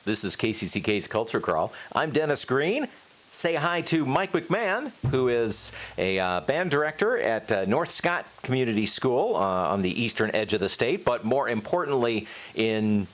This is KCCK's Culture Crawl. I'm Dennis Green. Say hi to Mike McMann, who is a band director at North Scott Community School on the eastern edge of the state. But more importantly, in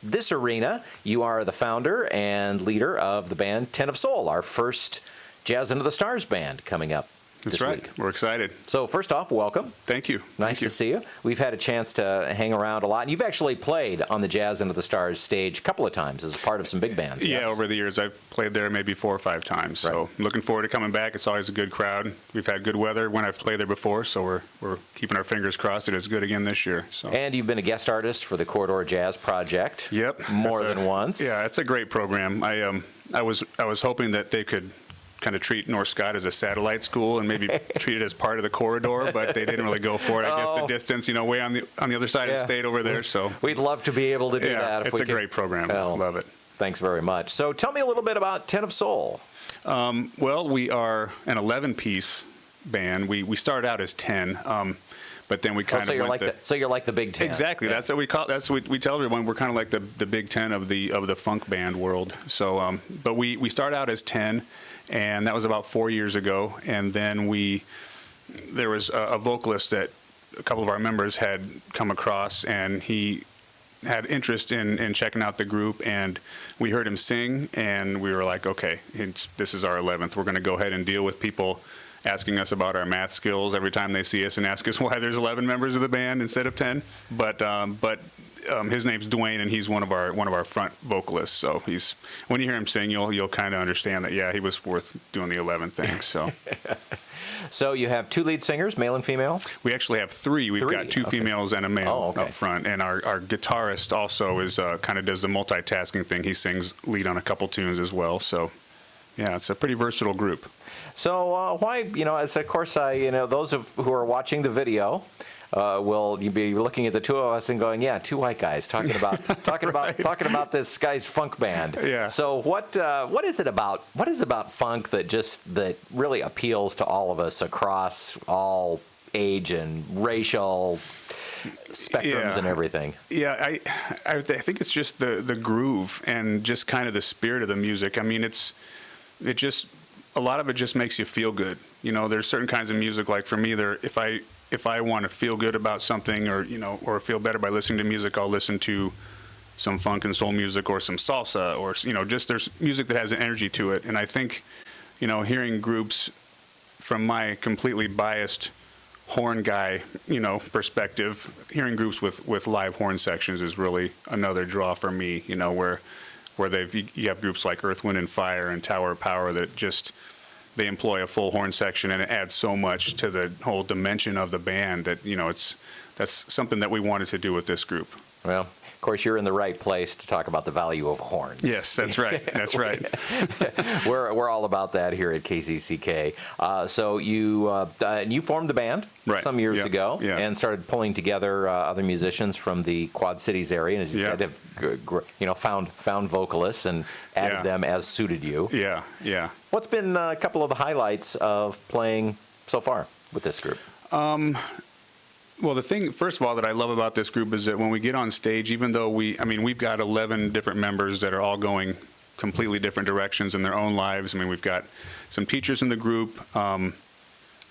this arena, you are the founder and leader of the band Ten of Soul, our first Jazz Into the Stars band coming up. That's right. We're excited. So first off, welcome. Thank you. Nice to see you. We've had a chance to hang around a lot. And you've actually played on the Jazz Into the Stars stage a couple of times as a part of some big bands. Yeah, yes? over the years I've played there maybe 4 or 5 times. Right. So I'm looking forward to coming back. It's always a good crowd. We've had good weather when I've played there before, so we're keeping our fingers crossed that it's good again this year. So. And you've been a guest artist for the Corridor Jazz Project. Yep. More than once. Yeah, it's a great program. I was hoping that they could kind of treat North Scott as a satellite school and maybe treat it as part of the corridor, but they didn't really go for it. I guess the distance, way on the other side of the state over there. So we'd love to be able to do that. It's a great program. Love it. Thanks very much. So tell me a little bit about Ten of Soul. Well, we are an 11-piece band. We started out as 10. But then we kind of so you're like the Big Ten. Exactly. Yeah. That's what we call. That's what we tell everyone. We're kind of like the Big Ten of the funk band world. So, but we started out as 10, and that was about 4 years ago. And then there was a vocalist that a couple of our members had come across, and he had interest in checking out the group, and we heard him sing, and we were like, okay, this is our 11th. We're going to go ahead and deal with people asking us about our math skills every time they see us and ask us why there's 11 members of the band instead of 10. But his name's Dwayne, and he's one of our front vocalists. So when you hear him sing, you'll kind of understand that he was worth doing the 11 thing. So. So you have 2 lead singers, male and female? We actually have 3. We've got 2 females and a male up front, and our guitarist also is kind of does the multitasking thing. He sings lead on a couple tunes as well. So yeah, it's a pretty versatile group. So why, as of course, those who are watching the video will be looking at the two of us and going, yeah, 2 white guys talking about talking about this guy's funk band. Yeah. So what is it about funk that really appeals to all of us across all age and racial spectrums and everything? Yeah, I think it's just the groove and just kind of the spirit of the music. I mean, a lot of it just makes you feel good. There's certain kinds of music, like for me, if I want to feel good about something or feel better by listening to music, I'll listen to some funk and soul music or some salsa or, just there's music that has an energy to it. And I think, hearing groups from my completely biased horn guy, perspective, hearing groups with live horn sections is really another draw for me, where you have groups like Earth, Wind, and Fire and Tower of Power that they employ a full horn section, and it adds so much to the whole dimension of the band that, that's something that we wanted to do with this group. Well, of course, you're in the right place to talk about the value of horns. Yes, that's right. That's right. We're all about that here at KCCK. So you formed the band some years ago and started pulling together other musicians from the Quad Cities area, and as you said, have found vocalists and added them as suited you. Yeah, yeah. What's been a couple of the highlights of playing so far with this group? Well, the thing, first of all, that I love about this group is that when we get on stage, even though we've got 11 different members that are all going completely different directions in their own lives. We've got some teachers in the group.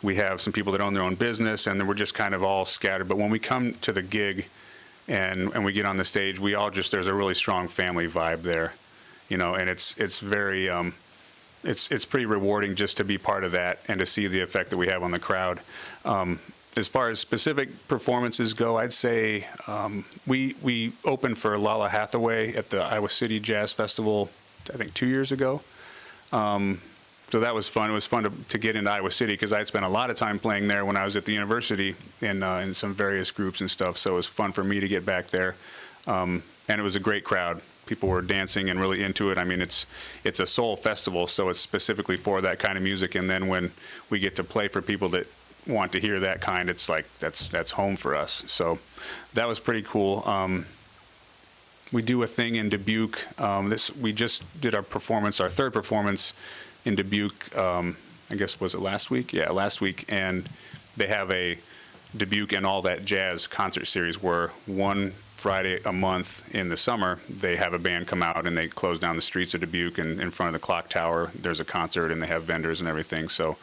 We have some people that own their own business, and then we're just kind of all scattered. But when we come to the gig and we get on the stage, we all there's a really strong family vibe there, and it's very, it's pretty rewarding just to be part of that and to see the effect that we have on the crowd. As far as specific performances go, I'd say we opened for Lala Hathaway at the Iowa City Jazz Festival, I think 2 years ago. So that was fun. It was fun to get into Iowa City because I had spent a lot of time playing there when I was at the university in some various groups and stuff. So it was fun for me to get back there. And it was a great crowd. People were dancing and really into it. It's a soul festival, so it's specifically for that kind of music. And then when we get to play for people that want to hear that kind, it's like that's home for us. So that was pretty cool. We do a thing in Dubuque. We just did our third performance in Dubuque. I guess was it last week? Yeah, last week. And they have a Dubuque and all that jazz concert series, where one Friday a month in the summer, they have a band come out and they close down the streets of Dubuque, and in front of the clock tower, there's a concert and they have vendors and everything. So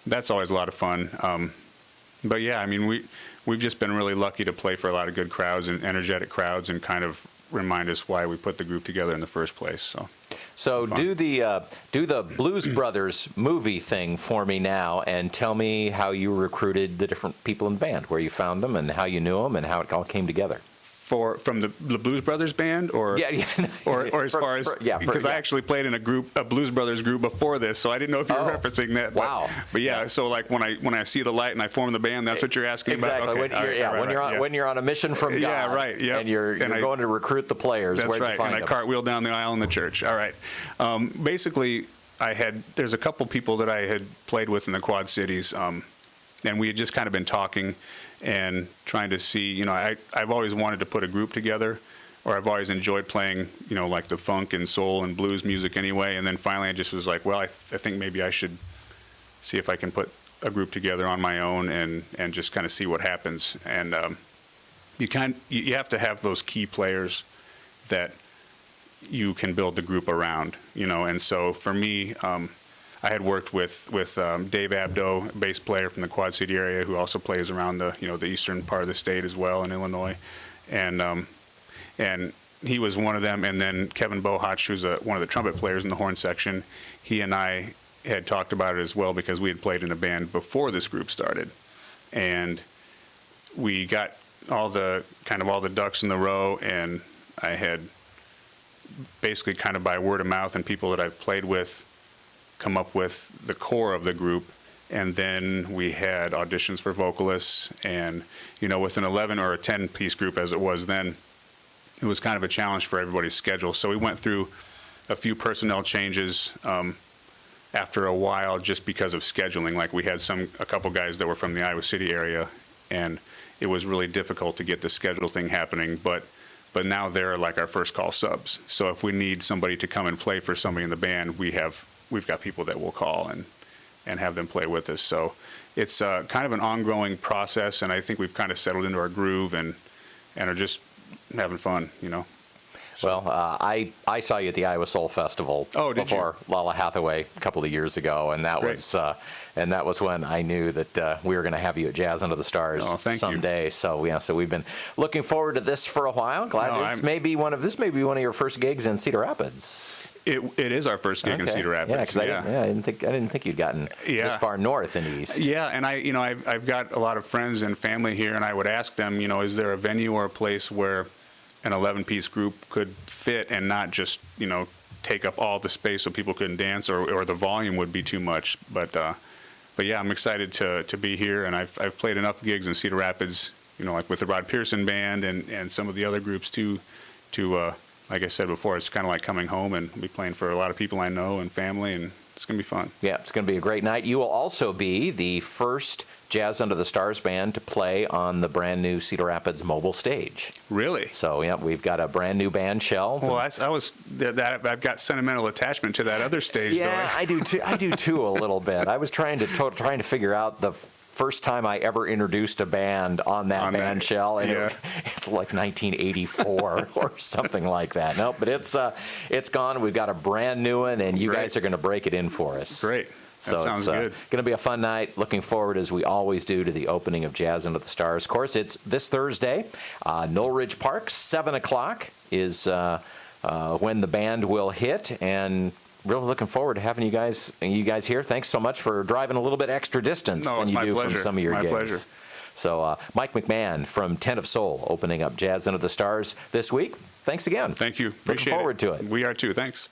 that's always a lot of fun. But yeah, I mean, we've just been really lucky to play for a lot of good crowds and energetic crowds, and kind of remind us why we put the group together in the first place. So do the Blues Brothers movie thing for me now, and tell me how you recruited the different people in the band, where you found them, and how you knew them, and how it all came together. From the Blues Brothers band, or or as far as because I actually played in a Blues Brothers group before this, so I didn't know if you were referencing that. Wow. But yeah, so like when I see the light and I form the band, that's what you're asking exactly. about. Exactly. When you're on a mission from God. Yeah, right. Yeah. And you're going to recruit the players. That's Where'd right. you find and I them? cartwheel down the aisle in the church. All right. Basically, there's a couple people that I had played with in the Quad Cities, and we had just kind of been talking and trying to see, I've always wanted to put a group together, or I've always enjoyed playing, like the funk and soul and blues music anyway. And then finally I just was like, well, I think maybe I should see if I can put a group together on my own and just kind of see what happens. And you have to have those key players that you can build the group around, and so for me, I had worked with Dave Abdo, bass player from the Quad City area, who also plays around the the eastern part of the state as well in Illinois, and he was one of them. And then Kevin Bohach, who's one of the trumpet players in the horn section, he and I had talked about it as well, because we had played in a band before this group started, and we got all the ducks in the row, and I had basically kind of by word of mouth and people that I've played with come up with the core of the group. And then we had auditions for vocalists, and with an 11 or a 10 piece group as it was then, it was kind of a challenge for everybody's schedule. So we went through a few personnel changes after a while, just because of scheduling. Like we had a couple guys that were from the Iowa City area, and it was really difficult to get the schedule thing happening, but now they're like our first call subs. So if we need somebody to come and play for somebody in the band, we've got people that we'll call and have them play with us. So it's kind of an ongoing process, and I think we've kind of settled into our groove and are just having fun, Well, I saw you at the Iowa Soul Festival before Lala Hathaway a couple of years ago, and that was when I knew that we were going to have you at Jazz Under the Stars someday. You. So we've been looking forward to this for a while. Glad this may be one of your first gigs in Cedar Rapids. It is our first gig in Cedar Rapids. Yeah, because I didn't think you'd gotten this far north and east. Yeah, and I've got a lot of friends and family here, and I would ask them, is there a venue or a place where an 11-piece group could fit and not just take up all the space so people couldn't dance, or the volume would be too much. But yeah, I'm excited to be here, and I've played enough gigs in Cedar Rapids, like with the Rod Pearson band and some of the other groups too, to like I said before, it's kind of like coming home, and I'll be playing for a lot of people I know and family, and it's going to be fun. Yeah, it's going to be a great night. You will also be the first Jazz Under the Stars band to play on the brand new Cedar Rapids mobile stage. Really? So, yeah, we've got a brand new band shell. Well, I've got sentimental attachment to that other stage. Yeah, I do too. I do too a little bit. I was trying to figure out the first time I ever introduced a band on that band shell, and it's like 1984 or something like that. No, but it's gone. We've got a brand new one, and you guys are going to break it in for us. Great. That sounds good. It's going to be a fun night. Looking forward, as we always do, to the opening of Jazz Under the Stars. Of course, it's this Thursday. Noelridge Park, 7 o'clock is when the band will hit, and really looking forward to having you guys here. Thanks so much for driving a little bit extra distance than you do from some of your gigs. My pleasure. So Mike McMann from Tent of Soul opening up Jazz Under the Stars this week. Thanks again. Thank you. Appreciate Looking forward to it. We are too. Thanks.